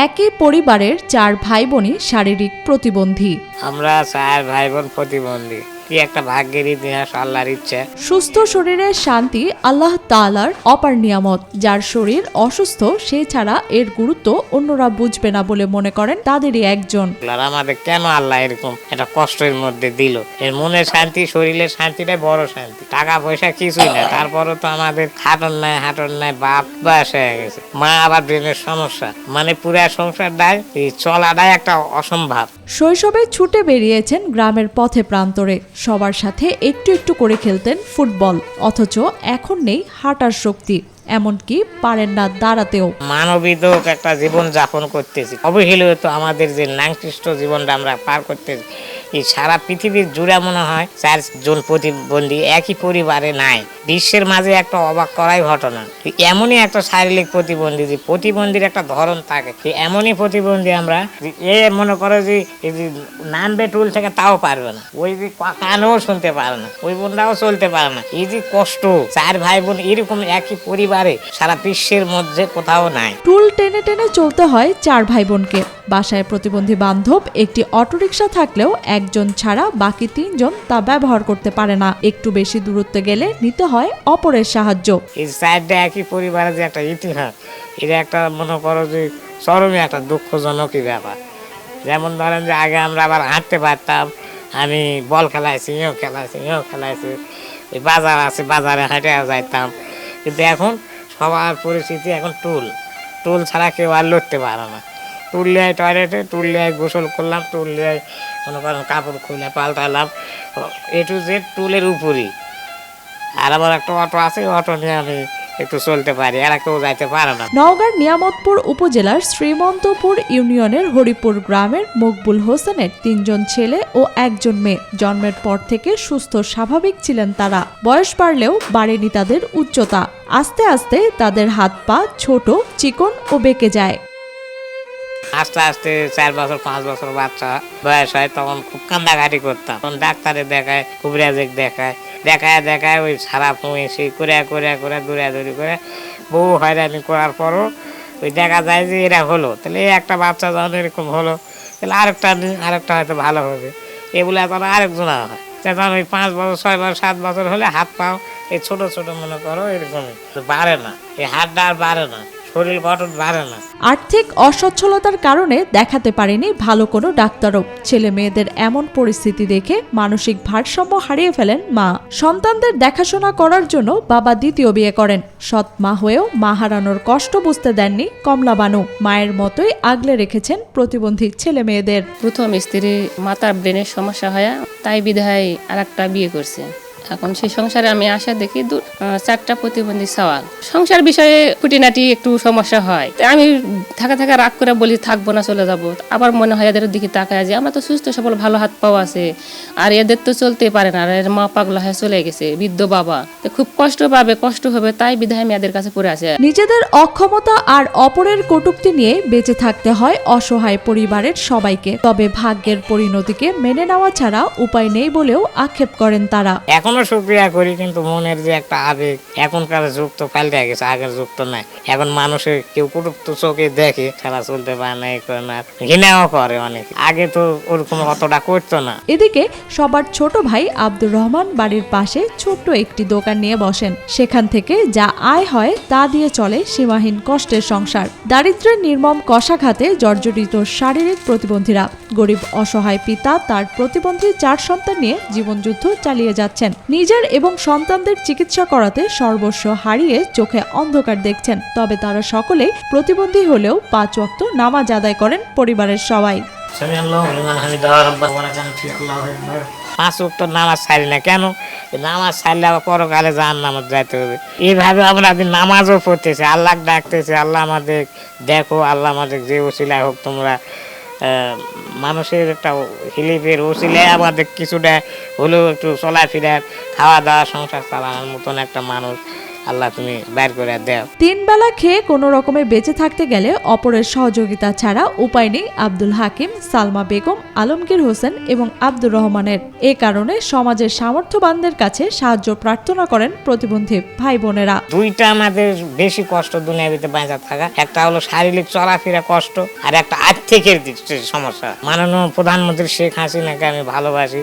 একই পরিবারের ৪ ভাই-বোনই শারীরিক প্রতিবন্ধী। আমরা 4 ভাই বোন প্রতিবন্ধী। কি একটা ভাগ্যের ইতিহাস, আল্লাহর ইচ্ছা। সুস্থ শরীরের শান্তি আল্লাহ তাআলার অপার নিয়ামত। যার শরীর অসুস্থ সে ছাড়া এর গুরুত্ব অন্যরা বুঝবে না বলে মনে করেন তাদেরই একজন। আর আমাদের কেন আল্লাহ এরকম একটা কষ্টের মধ্যে দিল? এর মনের শান্তি, শরীরের শান্তিটাই বড় শান্তি। টাকা পয়সা কিছুই না, তারপরও তো আমাদের হাঁটন নাই, বাপ বয়স হয়ে গেছে, মা আবার ব্রেনের সমস্যা, মানে পুরা সংসারটাই এই চলাটাই একটা অসম্ভব। শৈশবে ছুটে বেরিয়েছেন গ্রামের পথে প্রান্তরে, সবার সাথে একটু একটু করে খেলতেন ফুটবল, অথচ এখন নেই হাঁটার শক্তি, এমনকি পারেন না দাঁড়াতেও। মানবিক একটা জীবন যাপন করতেছি, অবহেলিত আমাদের যে নাংকৃষ্ট জীবনটা আমরা পার করতেছি। এই সারা পৃথিবীর জুড়ে মনে হয় 4 জন প্রতিবন্ধী একই পরিবারে নাই। বিশ্বের মাঝে একটা অবাক করাই ঘটনা। এমনই একটা শারীরিক প্রতিবন্ধী, যে প্রতিবন্ধীর একটা ধরন থাকে, এমনই প্রতিবন্ধী আমরা, এ মনে করে যে এই যে নামবে টুল থেকে তাও পারবে না, ওই যে কানেও শুনতে পারে না, ওই বোনটাও চলতে পারে না। এই যে কষ্ট, 4 ভাই বোন এরকম একই পরিবারে সারা বিশ্বের মধ্যে কোথাও নাই। টুল টেনে টেনে চলতে হয় 4 ভাই বোনকে। বাসায় প্রতিবন্ধী বান্ধব একটি অটোরিকশা থাকলেও একজন ছাড়া বাকি 3 জন তা ব্যবহার করতে পারে না। একটু বেশি দূরত্বে গেলে নিতে হয় অপরের সাহায্য। এই 4টা একই পরিবারের যে একটা ইতিহাস, এটা একটা মনে করো যে চরমই একটা দুঃখজনকই ব্যাপার। যেমন ধরেন যে আগে আমরা আবার হাঁটতে পারতাম, আমি বল খেলাইছি, এও খেলাইছি, ওই বাজার আছে, বাজারে হাঁটে যাইতাম। কিন্তু এখন সবার পরিস্থিতি এখন টুল ছাড়া কেউ আর লড়তে পারে না। টুল লিয়ে টয়লেটে, টুল লিয়ে গোসল করলাম, টুল লিয়ে মনে করেন কাপড় খুলে পাল্টালাম, এ টু জেড টুলের উপরই। আর আমার একটা অটো আছে, অটো নিয়ে আমি একটু চলতে পারি, এরা কেউ যাইতে পারে না। নওগাঁর নিয়ামতপুর উপজেলার শ্রীমন্তপুর ইউনিয়নের হরিপুর গ্রামের মকবুল হোসেনের 3 জন ছেলে ও 1 জন মেয়ে। জন্মের পর থেকে সুস্থ স্বাভাবিক ছিলেন তারা। বয়স বাড়লেও বাড়েনি তাদের উচ্চতা। আস্তে আস্তে তাদের হাত পা ছোট, চিকন ও বেঁকে যায়। আস্তে আস্তে 4 বছর 5 বছর বাচ্চা বয়স হয়, তখন খুব কান্দাকাটি করতাম। তখন ডাক্তারে দেখায়, কুবরাজেক দেখায় ওই সারা পুঁয়েছি করে দৌড়াদৌড়ি করে বহু হয়রানি করার পরও ওই দেখা যায় যে এরা হলো, তাহলে এই একটা বাচ্চা যখন এরকম হলো, তাহলে আরেকটা হয়তো ভালো হবে, এগুলো এখন আরেকজন হয়। তখন ওই 5 বছর 6 বছর 7 বছর হলে হাত পাও এই ছোট মনে করো এরকমই বাড়ে না, এই হাতটা আর বাড়ে না, শরীর গঠন বাড়ে না। আর্থিক অসচ্ছলতার কারণে দেখাতে পারেনি ভালো কোনো ডাক্তারও। ছেলে মেয়েদের এমন পরিস্থিতি দেখে মানসিক ভারসাম্য হারিয়ে ফেলেন মা। সন্তানদের দেখাশোনা করার জন্য বাবা দ্বিতীয় বিয়ে করেন। সৎ মা হয়েও মা হারানোর কষ্ট বুঝতে দেননি কমলা বানু। মায়ের মতোই আগলে রেখেছেন প্রতিবন্ধী ছেলে মেয়েদের। প্রথম স্ত্রী মাতার ব্রেনের সমস্যা হয়, তাই বিধায় আর একটা বিয়ে করছে। এখন সেই সংসারে আমি আসা দেখি 4টা প্রতিবন্ধী সওয়াল। সংসার বিষয়ে খুঁটিনাটি একটু সমস্যা হয়, তাই আমি থাকা রাগ করে বলি থাকবো না, চলে যাব। আবার মনে হয় এদের দিকে তাকায় যে আমরা তো সুস্থ সবল, ভালো হাত পাও আছে, আর এদের তো চলতে পারে না, আর এর মা পাগলা হয়ে চলে গেছে, বৃদ্ধ বাবা, তো খুব কষ্ট হবে, তাই বিধায় আমি এদের কাছে পড়ে আছে। নিজেদের অক্ষমতা আর অপরের কটূক্তি নিয়ে বেঁচে থাকতে হয় অসহায় পরিবারের সবাইকে। তবে ভাগ্যের পরিণতিকে মেনে নেওয়া ছাড়া উপায় নেই বলেও আক্ষেপ করেন তারা। এখনো শুকরিয়া করি, কিন্তু মনের যে একটা আবেগ, এখনকার যুগ তো পাল্টে গেছে, আগের যুগ তো নাই। এখন মানুষের কেউ কুটুক্ত চোখে দেখে, ছাড়া চলতে পারে না, করে না, ঘৃণাও করে অনেক। আগে তো ওরকম অতটা করতো না। এদিকে সবার ছোট ভাই আব্দুর রহমান বাড়ির পাশে ছোট্ট একটি দোকান নিয়ে বসেন। সেখান থেকে যা আয় হয় তা দিয়ে চলে সীমাহীন কষ্টের সংসার। দারিদ্র্যের নির্মম কষাঘাতে জর্জরিত শারীরিক প্রতিবন্ধীরা। গরিব অসহায় পিতা তার প্রতিবন্ধী 4 সন্তান নিয়ে জীবনযুদ্ধ চালিয়ে যাচ্ছেন। নিজের এবং সন্তানদের চিকিৎসা করাতে সর্বস্ব হারিয়ে চোখে অন্ধকার দেখছেন। তবে তারা সকলেই প্রতিবন্ধী হলেও 5 ওয়াক্ত নামাজ আদায় করেন পরিবারের সবাই। 5 ওয়াক্ত নামাজ ছাড়ি না কেন? নামাজ ছাড়লে আবার পরকালে জাহান্নামে যাইতে হবে। এইভাবে আমরা নামাজও পড়তেছি, আল্লাহ ডাকতেছি, আল্লাহ আমাদের দেখো, আল্লাহ আমাদের যে ওসিলায় হোক, তোমরা মানুষের একটা হিলিপের ওসিলায় আমাদের কিছুটা হলেও একটু চলাফেরার, খাওয়া দাওয়া, সংসার চালানোর মতন একটা মানুষ আল্লাহ তুমি বের করে দাও। 3 বেলা খেয়ে কোনো রকমে বেঁচে থাকতে গেলে অপরের সহযোগিতা ছাড়া উপায় নেই আব্দুল হাকিম, সালমা বেগম, আলমগীর হোসেন এবং আব্দুর রহমানের। এ কারণে সমাজের সামর্থ্যবানদের কাছে সাহায্য প্রার্থনা করেন প্রতিবন্ধী ভাই বোনেরা। দুইটা আমাদের বেশি কষ্ট দুনিয়ার ভিতরে বেঁচে থাকা, একটা হলো শারীরিক চলাফেরা কষ্ট, আর একটা আর্থিকের দিক থেকে সমস্যা। মাননীয় প্রধানমন্ত্রী শেখ হাসিনাকে আমি ভালোবাসি,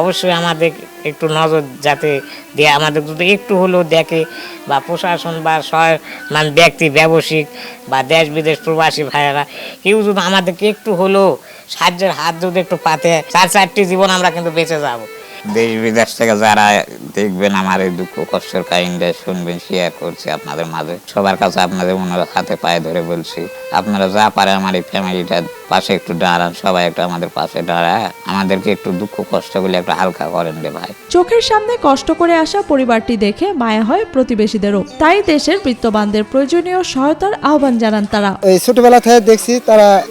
অবশ্যই আমাদের একটু নজর যাতে দিয়ে আমাদের যদি একটু হলেও দেখে, বা প্রশাসন বা মানে ব্যক্তি ব্যবসায়িক বা দেশ বিদেশ প্রবাসী ভাইয়েরা কেউ যদি আমাদেরকে একটু হলেও সাহায্যের হাত যদি একটু পাতে, 4-4টি জীবন আমরা কিন্তু বেঁচে যাব। দেশ বিদেশ থেকে যারা দেখবেন আমার এই দুঃখ কষ্টের কাহিনীটা শুনবেন, শেয়ার করছি আপনাদের মাঝে। সবার কাছে আপনাদের মনের হাতে পায়ে ধরে বলছি, আপনারা যা পারে আমার এই ফ্যামিলিটার পাশে একটু দাঁড়ান, সবাই একটু আমাদের পাশে দাঁড়ায় আমাদেরকে একটু দুঃখ কষ্টগুলো একটু হালকা করেন রে ভাই। চোখের সামনে কষ্ট করে আসা পরিবারটি দেখে মায়া হয় প্রতিবেশীদেরও। তাই দেশের বিত্তবানদের প্রয়োজনীয় সহায়তার আহ্বান জানান তারা। এই ছোটবেলা থেকে দেখছি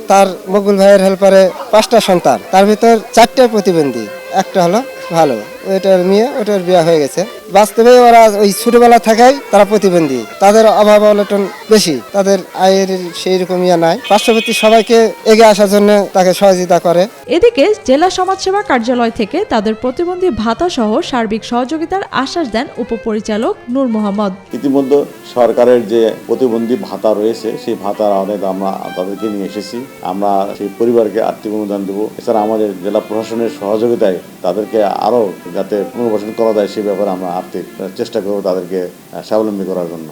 তার মকবুল ভাইয়ের হেল্পারে 5টা সন্তান, তার ভিতর 4টে প্রতিবন্ধী, একটা হলো ভালো, ওইটার মেয়ে, ওইটার বিয়ে হয়ে গেছে। বাস্তবে ওরা ওই ছোটবেলা থাকাই তারা প্রতিবন্ধী, তাদের অভাব অনটন বেশি, তাদের আয়ের সেই রকম ইয়ে নাই। পার্শ্ববর্তী সবাইকে এগিয়ে আসার জন্য তাকে সহযোগিতা করে। এদিকে জেলা সমাজসেবা কার্যালয় থেকে তাদের প্রতিবন্ধী ভাতা সহ সার্বিক সহযোগিতার আশ্বাস দেন উপপরিচালক নূর মোহাম্মদ। ইতিমধ্যে সরকারের যে প্রতিবন্ধী ভাতা রয়েছে সেই ভাতার আওতায় আমরা তাদেরকে নিয়ে এসেছি। আমরা সেই পরিবারকে আর্থিক অনুদান দেবো। এছাড়া আমাদের জেলা প্রশাসনের সহযোগিতায় তাদেরকে আরও যাতে পুনর্বাসন করা যায় সে ব্যাপারে আমরা আর্থিক চেষ্টা করবো তাদেরকে স্বাবলম্বী করার জন্য।